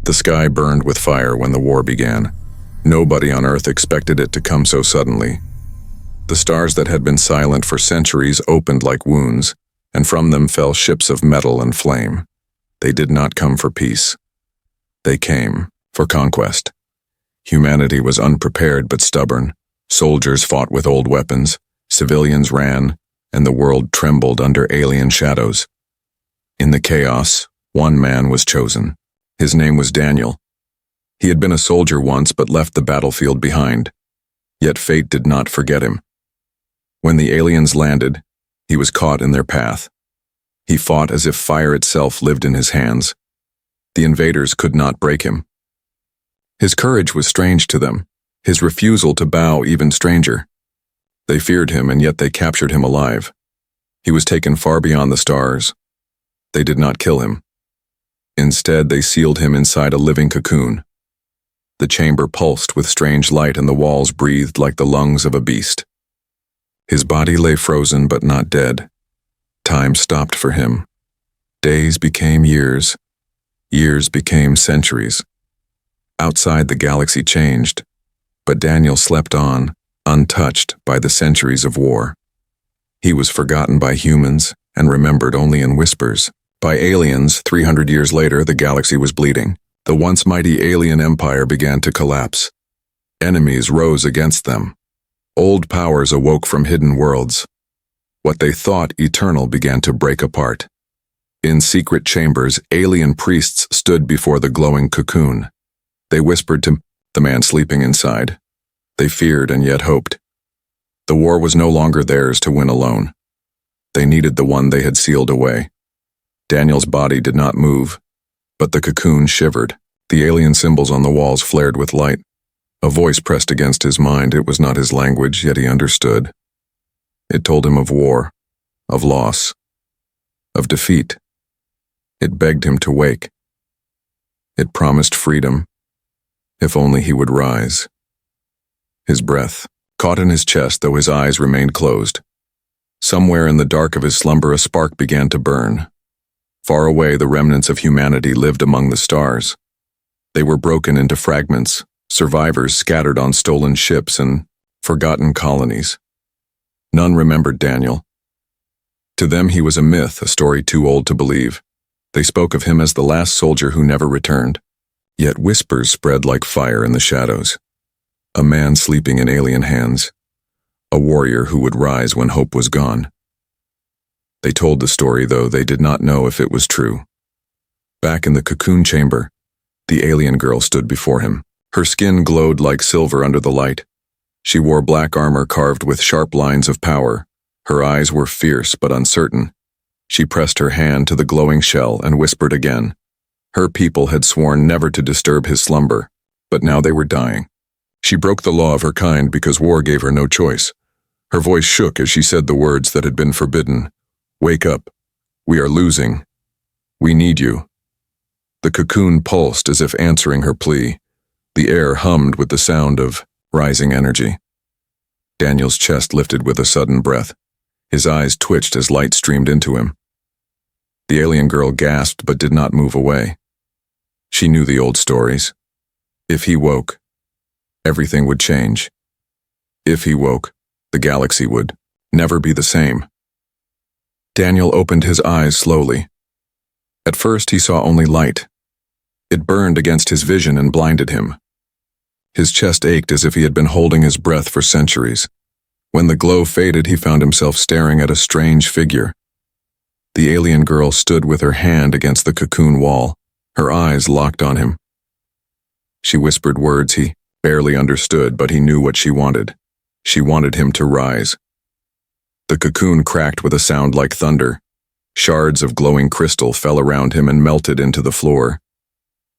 The sky burned with fire when the war began. Nobody on Earth expected it to come so suddenly. The stars that had been silent for centuries opened like wounds, and from them fell ships of metal and flame. They did not come for peace. They came for conquest. Humanity was unprepared but stubborn. Soldiers fought with old weapons, civilians ran, and the world trembled under alien shadows. In the chaos, one man was chosen. His name was Daniel. He had been a soldier once but left the battlefield behind. Yet fate did not forget him. When the aliens landed, he was caught in their path. He fought as if fire itself lived in his hands. The invaders could not break him. His courage was strange to them, his refusal to bow even stranger. They feared him, and yet they captured him alive. He was taken far beyond the stars. They did not kill him. Instead, they sealed him inside a living cocoon. The chamber pulsed with strange light, and the walls breathed like the lungs of a beast. His body lay frozen but not dead. Time stopped for him. Days became years. Years became centuries. Outside, the galaxy changed, but Daniel slept on, untouched by the centuries of war. He was forgotten by humans and remembered only in whispers. By aliens, 300 years later, the galaxy was bleeding. The once mighty alien empire began to collapse. Enemies rose against them. Old powers awoke from hidden worlds. What they thought eternal began to break apart. In secret chambers, alien priests stood before the glowing cocoon. They whispered to the man sleeping inside. They feared and yet hoped. The war was no longer theirs to win alone. They needed the one they had sealed away. Daniel's body did not move, but the cocoon shivered. The alien symbols on the walls flared with light. A voice pressed against his mind. It was not his language, yet he understood. It told him of war, of loss, of defeat. It begged him to wake. It promised freedom, if only he would rise. His breath caught in his chest, though his eyes remained closed. Somewhere in the dark of his slumber, a spark began to burn. Far away, the remnants of humanity lived among the stars. They were broken into fragments, survivors scattered on stolen ships and forgotten colonies. None remembered Daniel. To them, he was a myth, a story too old to believe. They spoke of him as the last soldier who never returned. Yet whispers spread like fire in the shadows. A man sleeping in alien hands. A warrior who would rise when hope was gone. They told the story, though they did not know if it was true. Back in the cocoon chamber, the alien girl stood before him. Her skin glowed like silver under the light. She wore black armor carved with sharp lines of power. Her eyes were fierce but uncertain. She pressed her hand to the glowing shell and whispered again. Her people had sworn never to disturb his slumber, but now they were dying. She broke the law of her kind because war gave her no choice. Her voice shook as she said the words that had been forbidden. Wake up. We are losing. We need you. The cocoon pulsed as if answering her plea. The air hummed with the sound of rising energy. Daniel's chest lifted with a sudden breath. His eyes twitched as light streamed into him. The alien girl gasped but did not move away. She knew the old stories. If he woke, everything would change. If he woke, the galaxy would never be the same. Daniel opened his eyes slowly. At first, he saw only light. It burned against his vision and blinded him. His chest ached as if he had been holding his breath for centuries. When the glow faded, he found himself staring at a strange figure. The alien girl stood with her hand against the cocoon wall, her eyes locked on him. She whispered words he barely understood, but he knew what she wanted. She wanted him to rise. The cocoon cracked with a sound like thunder. Shards of glowing crystal fell around him and melted into the floor.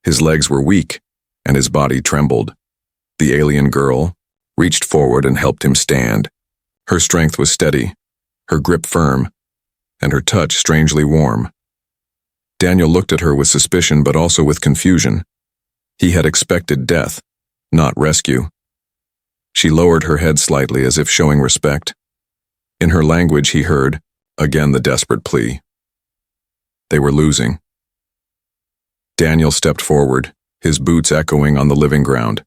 His legs were weak, and his body trembled. The alien girl reached forward and helped him stand. Her strength was steady, her grip firm, and her touch strangely warm. Daniel looked at her with suspicion but also with confusion. He had expected death, not rescue. She lowered her head slightly as if showing respect. In her language he heard, again the desperate plea. They were losing. Daniel stepped forward, his boots echoing on the living ground.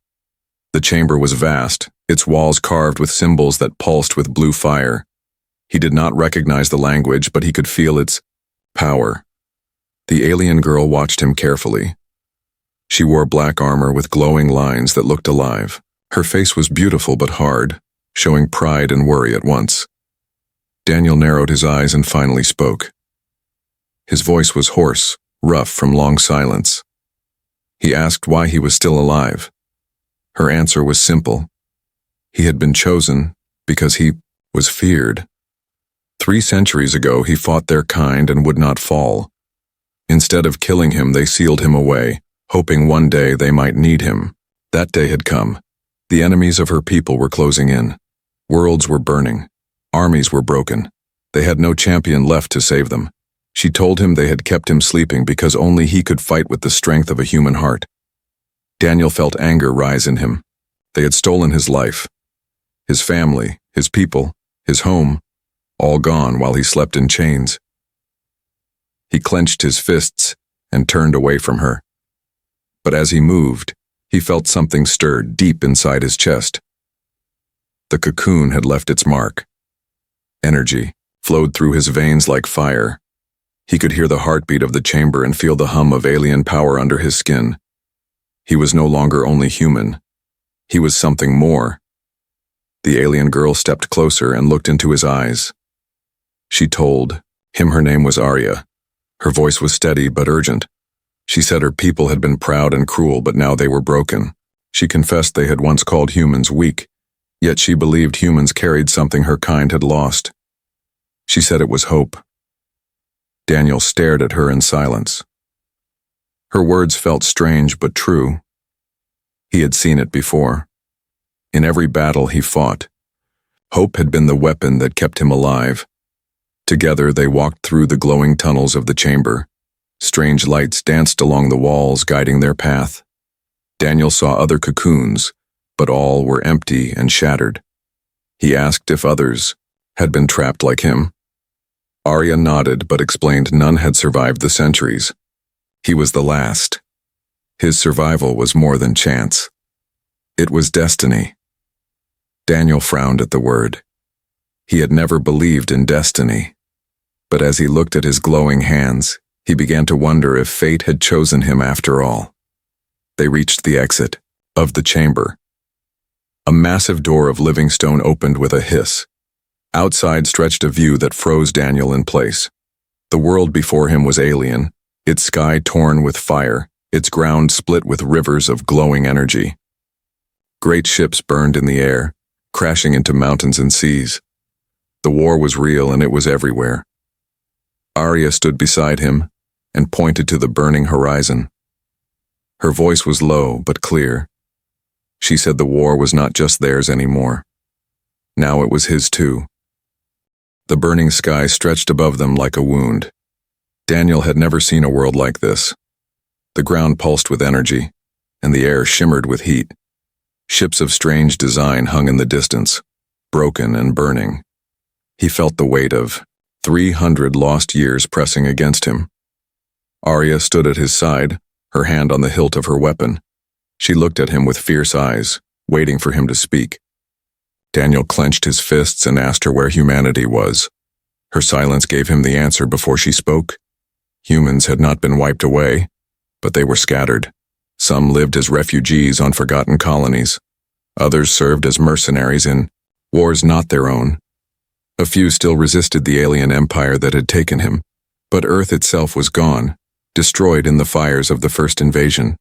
The chamber was vast, its walls carved with symbols that pulsed with blue fire. He did not recognize the language, but he could feel its power. The alien girl watched him carefully. She wore black armor with glowing lines that looked alive. Her face was beautiful but hard, showing pride and worry at once. Daniel narrowed his eyes and finally spoke. His voice was hoarse, rough from long silence. He asked why he was still alive. Her answer was simple. He had been chosen because he was feared. 3 centuries ago, he fought their kind and would not fall. Instead of killing him, they sealed him away, hoping one day they might need him. That day had come. The enemies of her people were closing in. Worlds were burning. Armies were broken. They had no champion left to save them. She told him they had kept him sleeping because only he could fight with the strength of a human heart. Daniel felt anger rise in him. They had stolen his life. His family, his people, his home, all gone while he slept in chains. He clenched his fists and turned away from her. But as he moved, he felt something stir deep inside his chest. The cocoon had left its mark. Energy flowed through his veins like fire. He could hear the heartbeat of the chamber and feel the hum of alien power under his skin. He was no longer only human. He was something more. The alien girl stepped closer and looked into his eyes. She told him her name was Arya. Her voice was steady but urgent. She said her people had been proud and cruel, but now they were broken. She confessed they had once called humans weak, yet she believed humans carried something her kind had lost. She said it was hope. Daniel stared at her in silence. Her words felt strange but true. He had seen it before. In every battle he fought, hope had been the weapon that kept him alive. Together they walked through the glowing tunnels of the chamber. Strange lights danced along the walls, guiding their path. Daniel saw other cocoons, but all were empty and shattered. He asked if others had been trapped like him. Arya nodded but explained none had survived the centuries. He was the last. His survival was more than chance. It was destiny. Daniel frowned at the word. He had never believed in destiny. But as he looked at his glowing hands, he began to wonder if fate had chosen him after all. They reached the exit of the chamber. A massive door of living stone opened with a hiss. Outside stretched a view that froze Daniel in place. The world before him was alien, its sky torn with fire, its ground split with rivers of glowing energy. Great ships burned in the air, crashing into mountains and seas. The war was real and it was everywhere. Arya stood beside him and pointed to the burning horizon. Her voice was low but clear. She said the war was not just theirs anymore. Now it was his too. The burning sky stretched above them like a wound. Daniel had never seen a world like this. The ground pulsed with energy, and the air shimmered with heat. Ships of strange design hung in the distance, broken and burning. He felt the weight of 300 lost years pressing against him. Arya stood at his side, her hand on the hilt of her weapon. She looked at him with fierce eyes, waiting for him to speak. Daniel clenched his fists and asked her where humanity was. Her silence gave him the answer before she spoke. Humans had not been wiped away, but they were scattered. Some lived as refugees on forgotten colonies. Others served as mercenaries in wars not their own. A few still resisted the alien empire that had taken him, but Earth itself was gone, destroyed in the fires of the first invasion.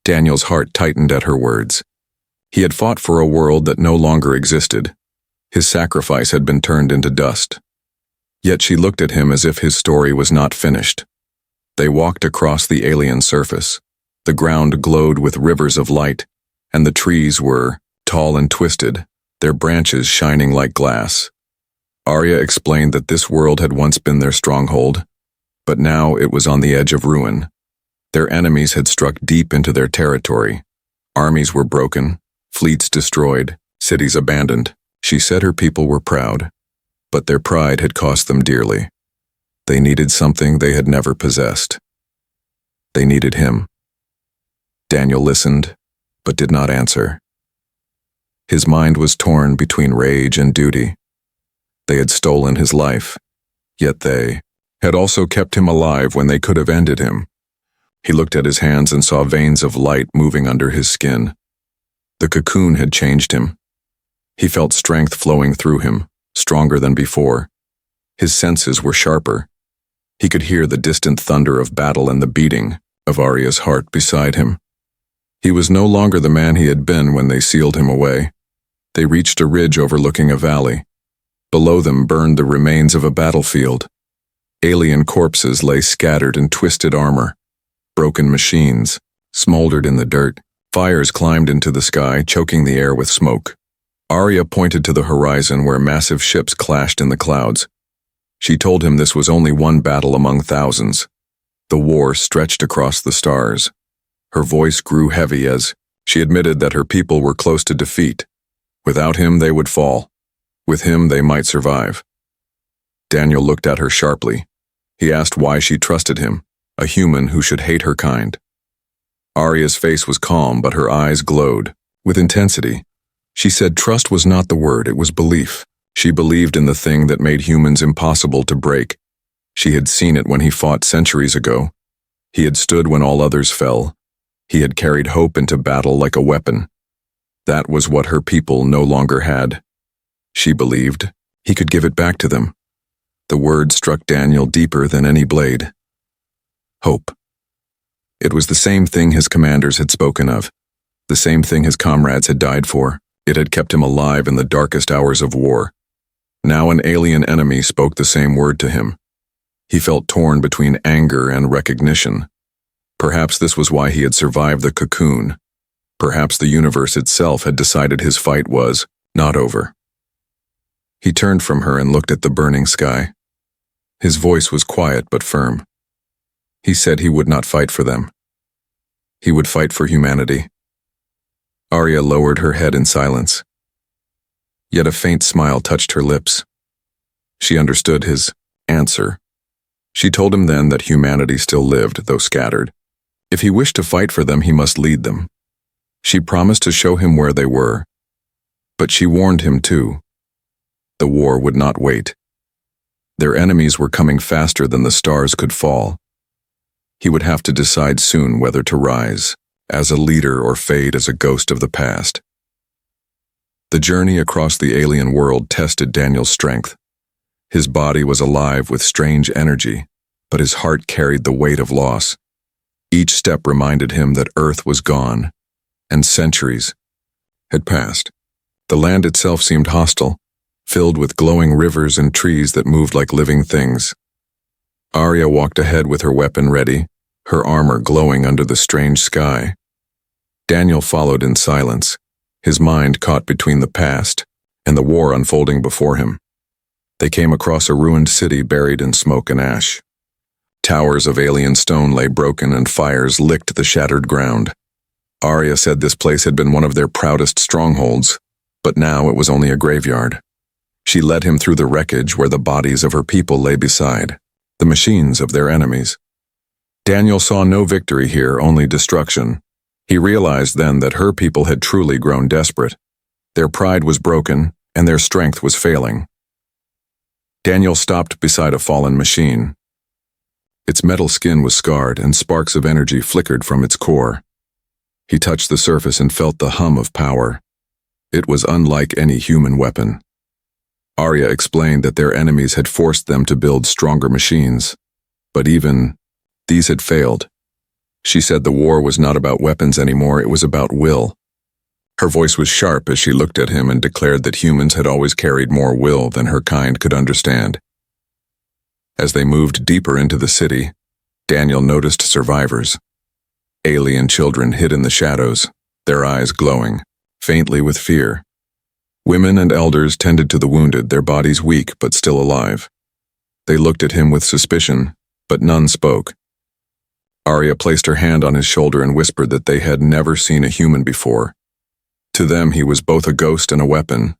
Daniel's heart tightened at her words. He had fought for a world that no longer existed. His sacrifice had been turned into dust. Yet she looked at him as if his story was not finished. They walked across the alien surface. The ground glowed with rivers of light, and the trees were tall and twisted, their branches shining like glass. Arya explained that this world had once been their stronghold, but now it was on the edge of ruin. Their enemies had struck deep into their territory. Armies were broken, fleets destroyed, cities abandoned. She said her people were proud, but their pride had cost them dearly. They needed something they had never possessed. They needed him. Daniel listened, but did not answer. His mind was torn between rage and duty. They had stolen his life, yet they had also kept him alive when they could have ended him. He looked at his hands and saw veins of light moving under his skin. The cocoon had changed him. He felt strength flowing through him, stronger than before. His senses were sharper. He could hear the distant thunder of battle and the beating of Arya's heart beside him. He was no longer the man he had been when they sealed him away. They reached a ridge overlooking a valley. Below them burned the remains of a battlefield. Alien corpses lay scattered in twisted armor. Broken machines smoldered in the dirt. Fires climbed into the sky, choking the air with smoke. Arya pointed to the horizon where massive ships clashed in the clouds. She told him this was only one battle among thousands. The war stretched across the stars. Her voice grew heavy as she admitted that her people were close to defeat. Without him, they would fall. With him, they might survive. Daniel looked at her sharply. He asked why she trusted him, a human who should hate her kind. Arya's face was calm, but her eyes glowed with intensity. She said trust was not the word, it was belief. She believed in the thing that made humans impossible to break. She had seen it when he fought centuries ago. He had stood when all others fell. He had carried hope into battle like a weapon. That was what her people no longer had. She believed he could give it back to them. The word struck Daniel deeper than any blade. Hope. It was the same thing his commanders had spoken of, the same thing his comrades had died for. It had kept him alive in the darkest hours of war. Now an alien enemy spoke the same word to him. He felt torn between anger and recognition. Perhaps this was why he had survived the cocoon. Perhaps the universe itself had decided his fight was not over. He turned from her and looked at the burning sky. His voice was quiet but firm. He said he would not fight for them. He would fight for humanity. Arya lowered her head in silence. Yet a faint smile touched her lips. She understood his answer. She told him then that humanity still lived, though scattered. If he wished to fight for them, he must lead them. She promised to show him where they were. But she warned him too. The war would not wait. Their enemies were coming faster than the stars could fall. He would have to decide soon whether to rise as a leader or fade as a ghost of the past. The journey across the alien world tested Daniel's strength. His body was alive with strange energy, but his heart carried the weight of loss. Each step reminded him that Earth was gone, and centuries had passed. The land itself seemed hostile, filled with glowing rivers and trees that moved like living things. Arya walked ahead with her weapon ready, her armor glowing under the strange sky. Daniel followed in silence, his mind caught between the past and the war unfolding before him. They came across a ruined city buried in smoke and ash. Towers of alien stone lay broken and fires licked the shattered ground. Arya said this place had been one of their proudest strongholds, but now it was only a graveyard. She led him through the wreckage where the bodies of her people lay beside, the machines of their enemies. Daniel saw no victory here, only destruction. He realized then that her people had truly grown desperate. Their pride was broken, and their strength was failing. Daniel stopped beside a fallen machine. Its metal skin was scarred, and sparks of energy flickered from its core. He touched the surface and felt the hum of power. It was unlike any human weapon. Arya explained that their enemies had forced them to build stronger machines, but even these had failed. She said the war was not about weapons anymore, it was about will. Her voice was sharp as she looked at him and declared that humans had always carried more will than her kind could understand. As they moved deeper into the city, Daniel noticed survivors. Alien children hid in the shadows, their eyes glowing, faintly with fear. Women and elders tended to the wounded, their bodies weak but still alive. They looked at him with suspicion, but none spoke. Arya placed her hand on his shoulder and whispered that they had never seen a human before. To them, he was both a ghost and a weapon.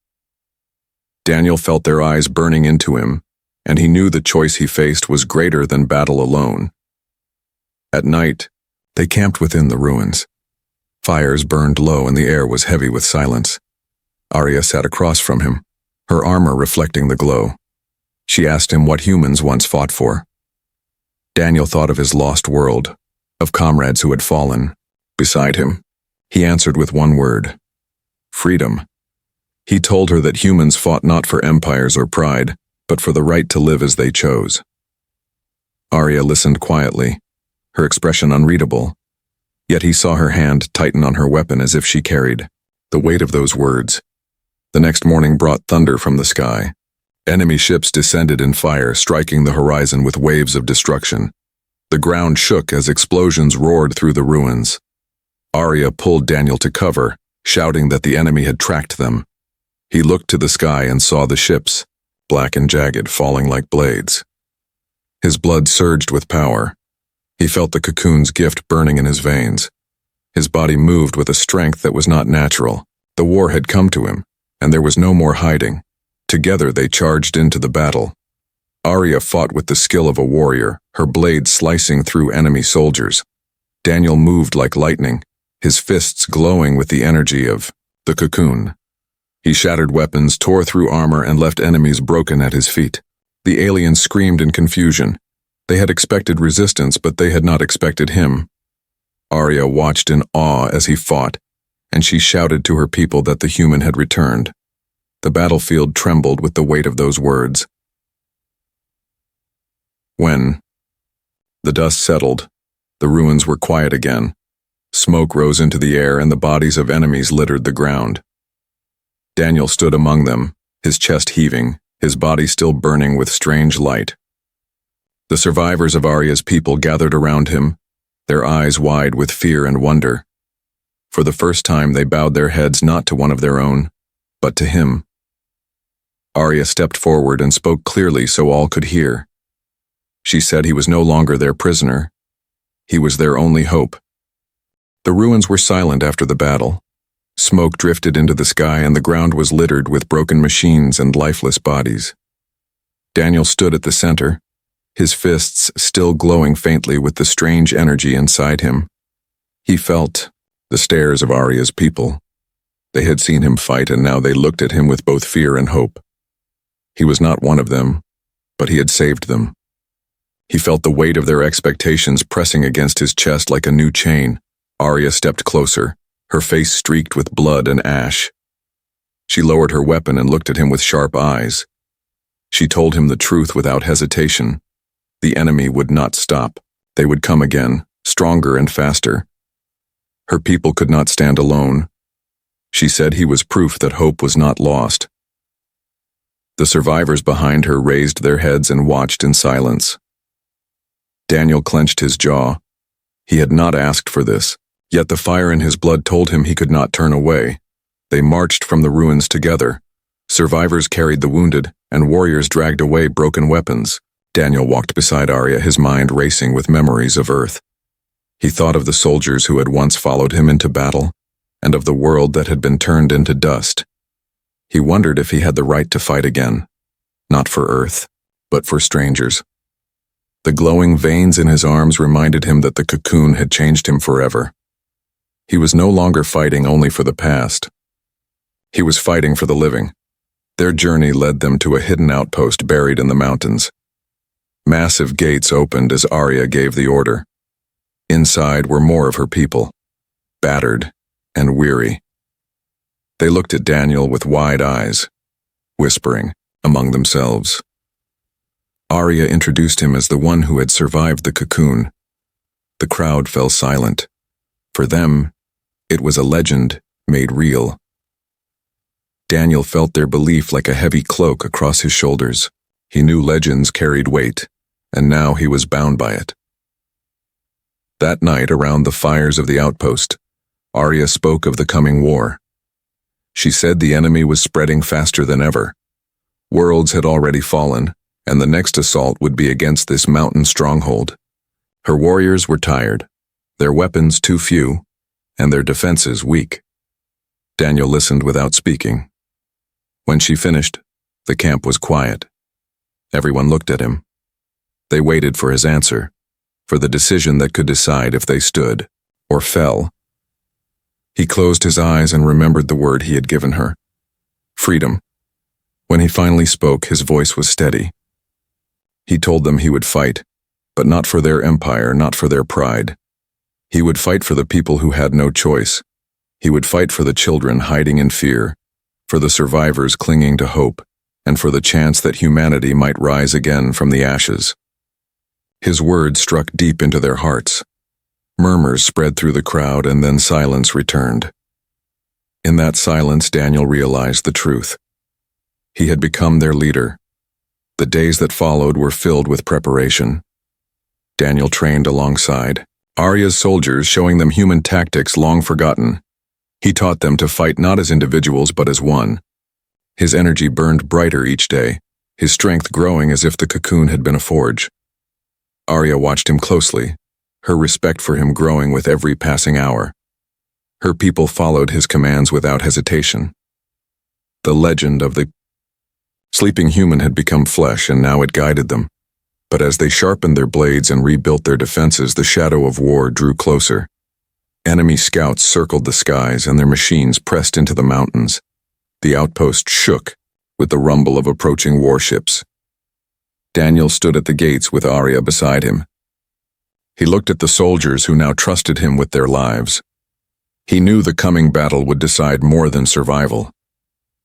Daniel felt their eyes burning into him, and he knew the choice he faced was greater than battle alone. At night, they camped within the ruins. Fires burned low and the air was heavy with silence. Arya sat across from him, her armor reflecting the glow. She asked him what humans once fought for. Daniel thought of his lost world, of comrades who had fallen. Beside him, he answered with one word: freedom. He told her that humans fought not for empires or pride, but for the right to live as they chose. Arya listened quietly, her expression unreadable, yet he saw her hand tighten on her weapon as if she carried the weight of those words. The next morning brought thunder from the sky. Enemy ships descended in fire, striking the horizon with waves of destruction. The ground shook as explosions roared through the ruins. Arya pulled Daniel to cover, shouting that the enemy had tracked them. He looked to the sky and saw the ships, black and jagged, falling like blades. His blood surged with power. He felt the cocoon's gift burning in his veins. His body moved with a strength that was not natural. The war had come to him, and there was no more hiding. Together they charged into the battle. Arya fought with the skill of a warrior, her blade slicing through enemy soldiers. Daniel moved like lightning, his fists glowing with the energy of the cocoon. He shattered weapons, tore through armor, and left enemies broken at his feet. The aliens screamed in confusion. They had expected resistance, but they had not expected him. Arya watched in awe as he fought, and she shouted to her people that the human had returned. The battlefield trembled with the weight of those words. When the dust settled, the ruins were quiet again. Smoke rose into the air and the bodies of enemies littered the ground. Daniel stood among them, his chest heaving, his body still burning with strange light. The survivors of Arya's people gathered around him, their eyes wide with fear and wonder. For the first time they bowed their heads not to one of their own, but to him. Arya stepped forward and spoke clearly so all could hear. She said he was no longer their prisoner. He was their only hope. The ruins were silent after the battle. Smoke drifted into the sky and the ground was littered with broken machines and lifeless bodies. Daniel stood at the center, his fists still glowing faintly with the strange energy inside him. He felt the stares of Arya's people. They had seen him fight and now they looked at him with both fear and hope. He was not one of them, but he had saved them. He felt the weight of their expectations pressing against his chest like a new chain. Arya stepped closer, her face streaked with blood and ash. She lowered her weapon and looked at him with sharp eyes. She told him the truth without hesitation. The enemy would not stop. They would come again, stronger and faster. Her people could not stand alone. She said he was proof that hope was not lost. The survivors behind her raised their heads and watched in silence. Daniel clenched his jaw. He had not asked for this, yet the fire in his blood told him he could not turn away. They marched from the ruins together. Survivors carried the wounded, and warriors dragged away broken weapons. Daniel walked beside Arya, his mind racing with memories of Earth. He thought of the soldiers who had once followed him into battle, and of the world that had been turned into dust. He wondered if he had the right to fight again, not for Earth, but for strangers. The glowing veins in his arms reminded him that the cocoon had changed him forever. He was no longer fighting only for the past. He was fighting for the living. Their journey led them to a hidden outpost buried in the mountains. Massive gates opened as Arya gave the order. Inside were more of her people, battered and weary. They looked at Daniel with wide eyes, whispering among themselves. Arya introduced him as the one who had survived the cocoon. The crowd fell silent. For them, it was a legend made real. Daniel felt their belief like a heavy cloak across his shoulders. He knew legends carried weight, and now he was bound by it. That night, around the fires of the outpost, Arya spoke of the coming war. She said the enemy was spreading faster than ever. Worlds had already fallen, and the next assault would be against this mountain stronghold. Her warriors were tired, their weapons too few, and their defenses weak. Daniel listened without speaking. When she finished, the camp was quiet. Everyone looked at him. They waited for his answer, for the decision that could decide if they stood or fell. He closed his eyes and remembered the word he had given her. Freedom. When he finally spoke, his voice was steady. He told them he would fight, but not for their empire, not for their pride. He would fight for the people who had no choice. He would fight for the children hiding in fear, for the survivors clinging to hope, and for the chance that humanity might rise again from the ashes. His words struck deep into their hearts. Murmurs spread through the crowd, and then silence returned. In that silence, Daniel realized the truth. He had become their leader. The days that followed were filled with preparation. Daniel trained alongside Arya's soldiers, showing them human tactics long forgotten. He taught them to fight not as individuals but as one. His energy burned brighter each day, his strength growing as if the cocoon had been a forge. Arya watched him closely, her respect for him growing with every passing hour. Her people followed his commands without hesitation. The legend of the sleeping human had become flesh, and now it guided them. But as they sharpened their blades and rebuilt their defenses, the shadow of war drew closer. Enemy scouts circled the skies, and their machines pressed into the mountains. The outpost shook with the rumble of approaching warships. Daniel stood at the gates with Arya beside him. He looked at the soldiers who now trusted him with their lives. He knew the coming battle would decide more than survival.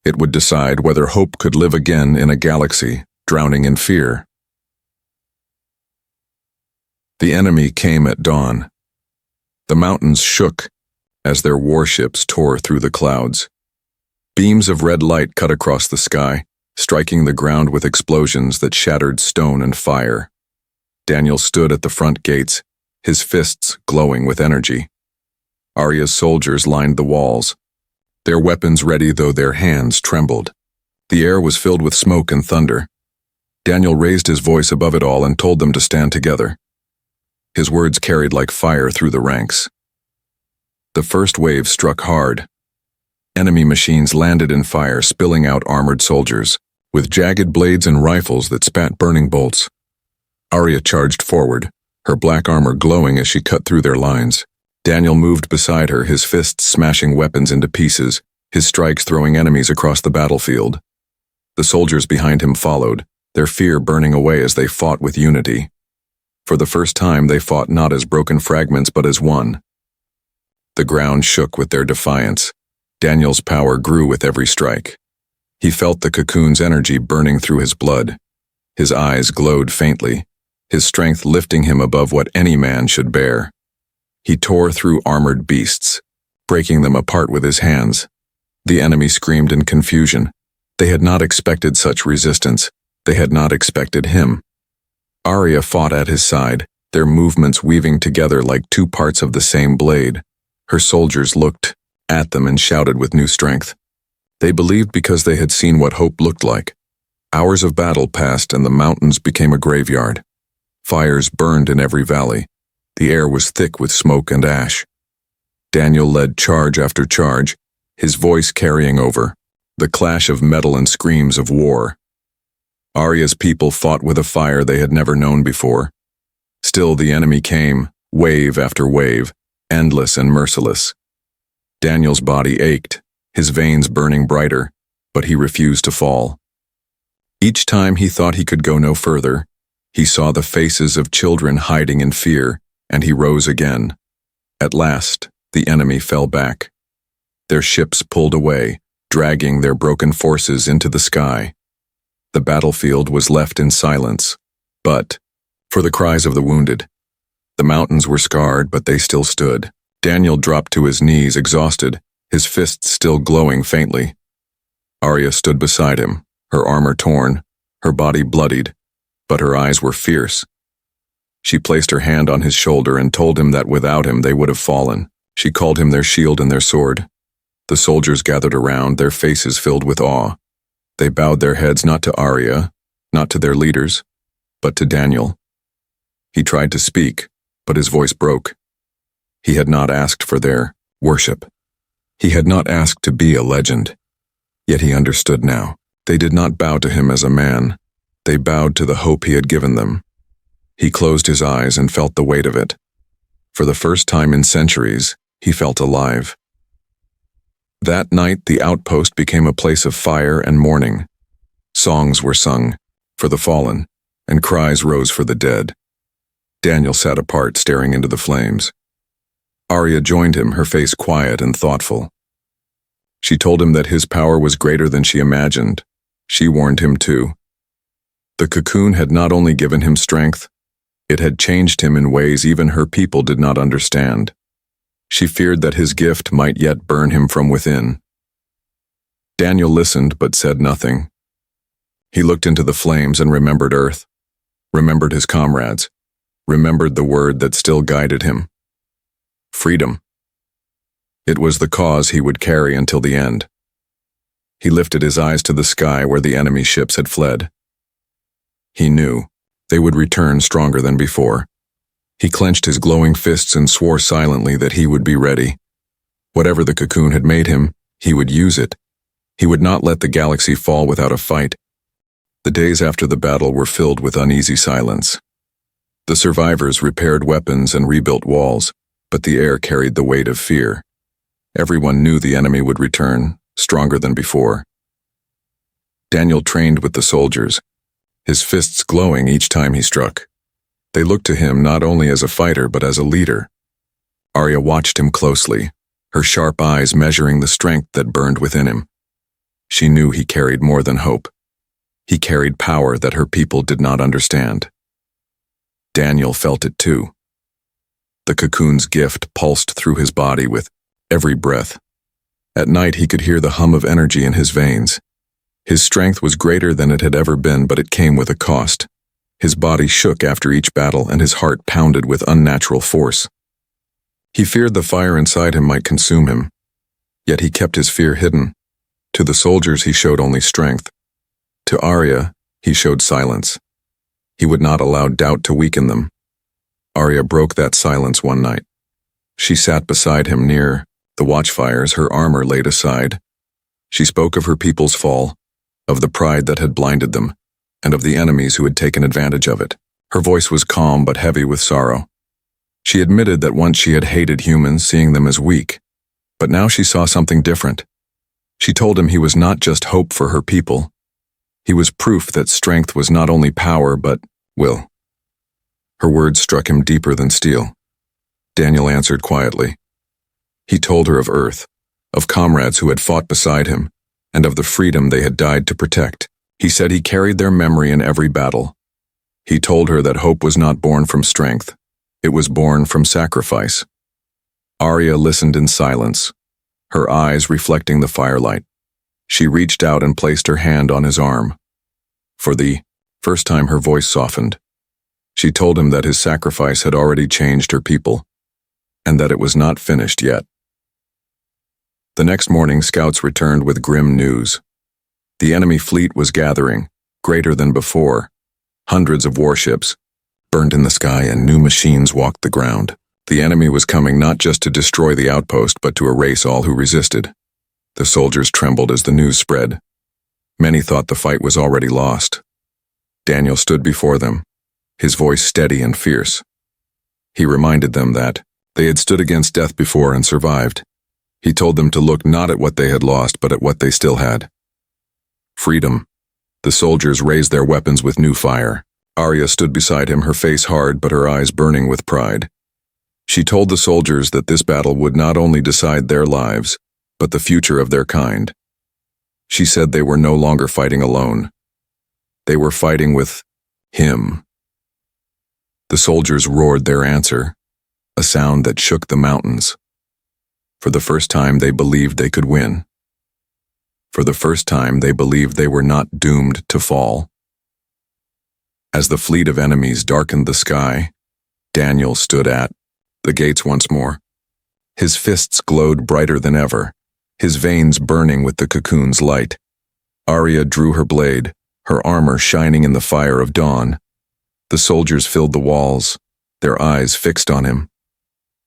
It would decide whether hope could live again in a galaxy drowning in fear. The enemy came at dawn. The mountains shook as their warships tore through the clouds. Beams of red light cut across the sky, striking the ground with explosions that shattered stone and fire. Daniel stood at the front gates, his fists glowing with energy. Arya's soldiers lined the walls, their weapons ready though their hands trembled. The air was filled with smoke and thunder. Daniel raised his voice above it all and told them to stand together. His words carried like fire through the ranks. The first wave struck hard. Enemy machines landed in fire, spilling out armored soldiers, with jagged blades and rifles that spat burning bolts. Arya charged forward, her black armor glowing as she cut through their lines. Daniel moved beside her, his fists smashing weapons into pieces, his strikes throwing enemies across the battlefield. The soldiers behind him followed, their fear burning away as they fought with unity. For the first time, they fought not as broken fragments but as one. The ground shook with their defiance. Daniel's power grew with every strike. He felt the cocoon's energy burning through his blood. His eyes glowed faintly, his strength lifting him above what any man should bear. He tore through armored beasts, breaking them apart with his hands. The enemy screamed in confusion. They had not expected such resistance. They had not expected him. Arya fought at his side, their movements weaving together like two parts of the same blade. Her soldiers looked at them and shouted with new strength. They believed because they had seen what hope looked like. Hours of battle passed and the mountains became a graveyard. Fires burned in every valley. The air was thick with smoke and ash. Daniel led charge after charge, his voice carrying over, the clash of metal and screams of war. Arya's people fought with a fire they had never known before. Still the enemy came, wave after wave, endless and merciless. Daniel's body ached, his veins burning brighter, but he refused to fall. Each time he thought he could go no further, he saw the faces of children hiding in fear, and he rose again. At last, the enemy fell back. Their ships pulled away, dragging their broken forces into the sky. The battlefield was left in silence, but, for the cries of the wounded, the mountains were scarred, but they still stood. Daniel dropped to his knees, exhausted, his fists still glowing faintly. Arya stood beside him, her armor torn, her body bloodied, but her eyes were fierce. She placed her hand on his shoulder and told him that without him they would have fallen. She called him their shield and their sword. The soldiers gathered around, their faces filled with awe. They bowed their heads not to Arya, not to their leaders, but to Daniel. He tried to speak, but his voice broke. He had not asked for their worship. He had not asked to be a legend. Yet he understood now. They did not bow to him as a man. They bowed to the hope he had given them. He closed his eyes and felt the weight of it. For the first time in centuries, he felt alive. That night, the outpost became a place of fire and mourning. Songs were sung for the fallen, and cries rose for the dead. Daniel sat apart, staring into the flames. Arya joined him, her face quiet and thoughtful. She told him that his power was greater than she imagined. She warned him too. The cocoon had not only given him strength, it had changed him in ways even her people did not understand. She feared that his gift might yet burn him from within. Daniel listened but said nothing. He looked into the flames and remembered Earth, remembered his comrades, remembered the word that still guided him. Freedom. It was the cause he would carry until the end. He lifted his eyes to the sky where the enemy ships had fled. He knew they would return stronger than before. He clenched his glowing fists and swore silently that he would be ready. Whatever the cocoon had made him, he would use it. He would not let the galaxy fall without a fight. The days after the battle were filled with uneasy silence. The survivors repaired weapons and rebuilt walls, but the air carried the weight of fear. Everyone knew the enemy would return, stronger than before. Daniel trained with the soldiers, his fists glowing each time he struck. They looked to him not only as a fighter but as a leader. Arya watched him closely, her sharp eyes measuring the strength that burned within him. She knew he carried more than hope. He carried power that her people did not understand. Daniel felt it too. The cocoon's gift pulsed through his body with every breath. At night he could hear the hum of energy in his veins. His strength was greater than it had ever been, but it came with a cost. His body shook after each battle, and his heart pounded with unnatural force. He feared the fire inside him might consume him, yet he kept his fear hidden. To the soldiers he showed only strength. To Arya, he showed silence. He would not allow doubt to weaken them. Arya broke that silence one night. She sat beside him near the watchfires, her armor laid aside. She spoke of her people's fall, of the pride that had blinded them, and of the enemies who had taken advantage of it. Her voice was calm but heavy with sorrow. She admitted that once she had hated humans, seeing them as weak, but now she saw something different. She told him he was not just hope for her people. He was proof that strength was not only power but will. Her words struck him deeper than steel. Daniel answered quietly. He told her of Earth, of comrades who had fought beside him, and of the freedom they had died to protect. He said he carried their memory in every battle. He told her that hope was not born from strength. It was born from sacrifice. Arya listened in silence, her eyes reflecting the firelight. She reached out and placed her hand on his arm. For the first time her voice softened. She told him that his sacrifice had already changed her people, and that it was not finished yet. The next morning, scouts returned with grim news. The enemy fleet was gathering, greater than before. Hundreds of warships burned in the sky and new machines walked the ground. The enemy was coming not just to destroy the outpost but to erase all who resisted. The soldiers trembled as the news spread. Many thought the fight was already lost. Daniel stood before them, his voice steady and fierce. He reminded them that they had stood against death before and survived. He told them to look not at what they had lost but at what they still had. Freedom. The soldiers raised their weapons with new fire. Arya stood beside him, her face hard but her eyes burning with pride. She told the soldiers that this battle would not only decide their lives, but the future of their kind. She said they were no longer fighting alone. They were fighting with him. The soldiers roared their answer, a sound that shook the mountains. For the first time they believed they could win. For the first time they believed they were not doomed to fall. As the fleet of enemies darkened the sky, Daniel stood at the gates once more. His fists glowed brighter than ever, his veins burning with the cocoon's light. Arya drew her blade, her armor shining in the fire of dawn. The soldiers filled the walls, their eyes fixed on him.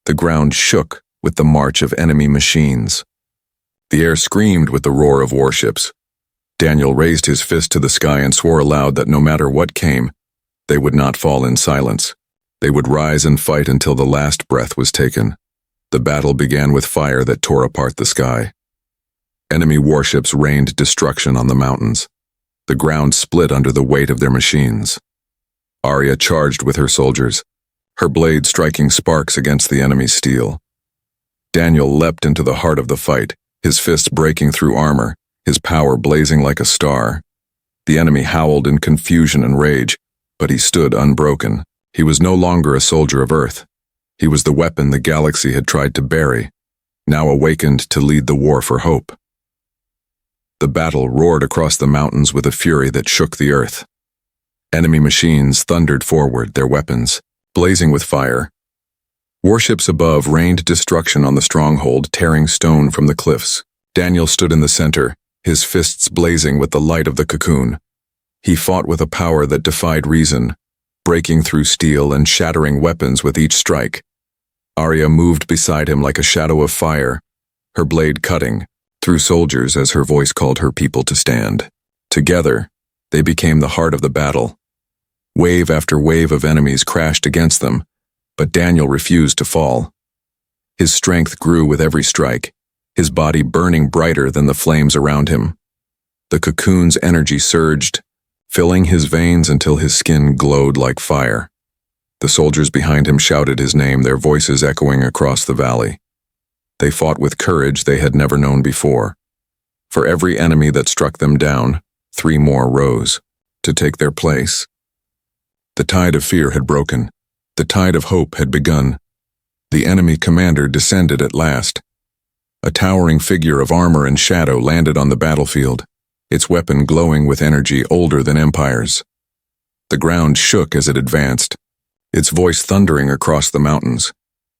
The ground shook with the march of enemy machines. The air screamed with the roar of warships. Daniel raised his fist to the sky and swore aloud that no matter what came, they would not fall in silence. They would rise and fight until the last breath was taken. The battle began with fire that tore apart the sky. Enemy warships rained destruction on the mountains. The ground split under the weight of their machines. Arya charged with her soldiers, her blade striking sparks against the enemy's steel. Daniel leapt into the heart of the fight, his fists breaking through armor, his power blazing like a star. The enemy howled in confusion and rage, but he stood unbroken. He was no longer a soldier of Earth. He was the weapon the galaxy had tried to bury, now awakened to lead the war for hope. The battle roared across the mountains with a fury that shook the earth. Enemy machines thundered forward, their weapons blazing with fire. Warships above rained destruction on the stronghold, tearing stone from the cliffs. Daniel stood in the center, his fists blazing with the light of the Cocoon. He fought with a power that defied reason, breaking through steel and shattering weapons with each strike. Arya moved beside him like a shadow of fire, her blade cutting through soldiers as her voice called her people to stand. Together, they became the heart of the battle. Wave after wave of enemies crashed against them, but Daniel refused to fall. His strength grew with every strike, his body burning brighter than the flames around him. The Cocoon's energy surged, filling his veins until his skin glowed like fire. The soldiers behind him shouted his name, their voices echoing across the valley. They fought with courage they had never known before. For every enemy that struck them down, 3 more rose, to take their place. The tide of fear had broken. The tide of hope had begun. The enemy commander descended at last. A towering figure of armor and shadow landed on the battlefield, its weapon glowing with energy older than empires. The ground shook as it advanced, its voice thundering across the mountains.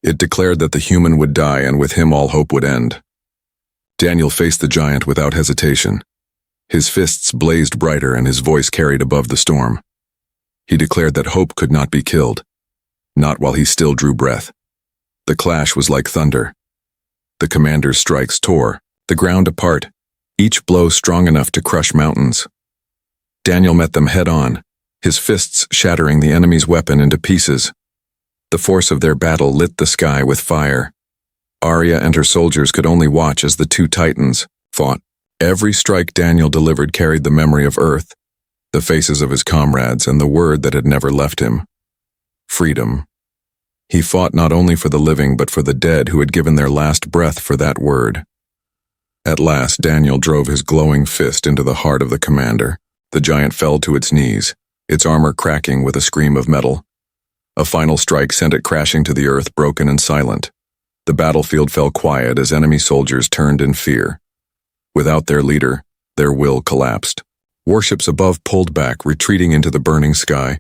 It declared that the human would die and with him all hope would end. Daniel faced the giant without hesitation. His fists blazed brighter and his voice carried above the storm. He declared that hope could not be killed, not while he still drew breath. The clash was like thunder. The commander's strikes tore the ground apart, each blow strong enough to crush mountains. Daniel met them head-on, his fists shattering the enemy's weapon into pieces. The force of their battle lit the sky with fire. Arya and her soldiers could only watch as the 2 titans fought. Every strike Daniel delivered carried the memory of Earth, the faces of his comrades, and the word that had never left him: freedom. He fought not only for the living but for the dead who had given their last breath for that word. At last, Daniel drove his glowing fist into the heart of the commander. The giant fell to its knees, its armor cracking with a scream of metal. A final strike sent it crashing to the earth, broken and silent. The battlefield fell quiet as enemy soldiers turned in fear. Without their leader, their will collapsed. Warships above pulled back, retreating into the burning sky.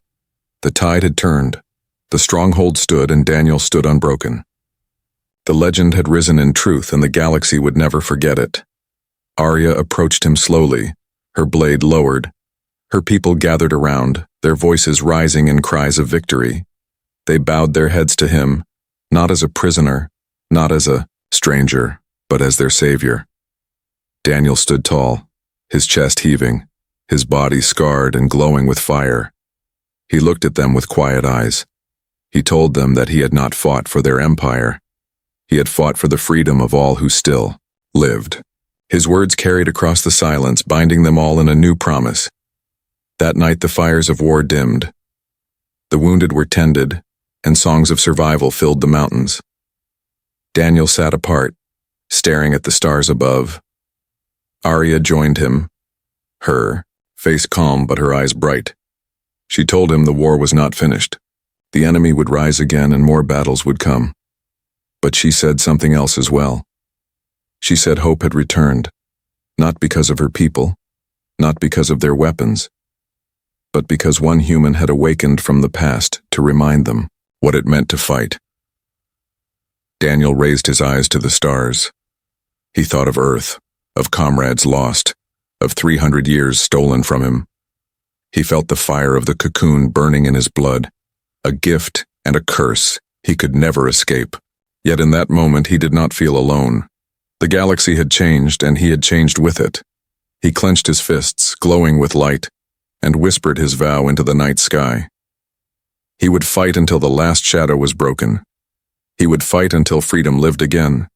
The tide had turned. The stronghold stood, and Daniel stood unbroken. The legend had risen in truth, and the galaxy would never forget it. Arya approached him slowly, her blade lowered. Her people gathered around, their voices rising in cries of victory. They bowed their heads to him, not as a prisoner, not as a stranger, but as their savior. Daniel stood tall, his chest heaving, his body scarred and glowing with fire. He looked at them with quiet eyes. He told them that he had not fought for their empire. He had fought for the freedom of all who still lived. His words carried across the silence, binding them all in a new promise. That night the fires of war dimmed. The wounded were tended, and songs of survival filled the mountains. Daniel sat apart, staring at the stars above. Arya joined him, her face calm but her eyes bright. She told him the war was not finished. The enemy would rise again and more battles would come. But she said something else as well. She said hope had returned, not because of her people, not because of their weapons, but because one human had awakened from the past to remind them what it meant to fight. Daniel raised his eyes to the stars. He thought of Earth, of comrades lost, of 300 years stolen from him. He felt the fire of the Cocoon burning in his blood, a gift and a curse he could never escape. Yet in that moment he did not feel alone. The galaxy had changed, and he had changed with it. He clenched his fists, glowing with light, and whispered his vow into the night sky. He would fight until the last shadow was broken. He would fight until freedom lived again,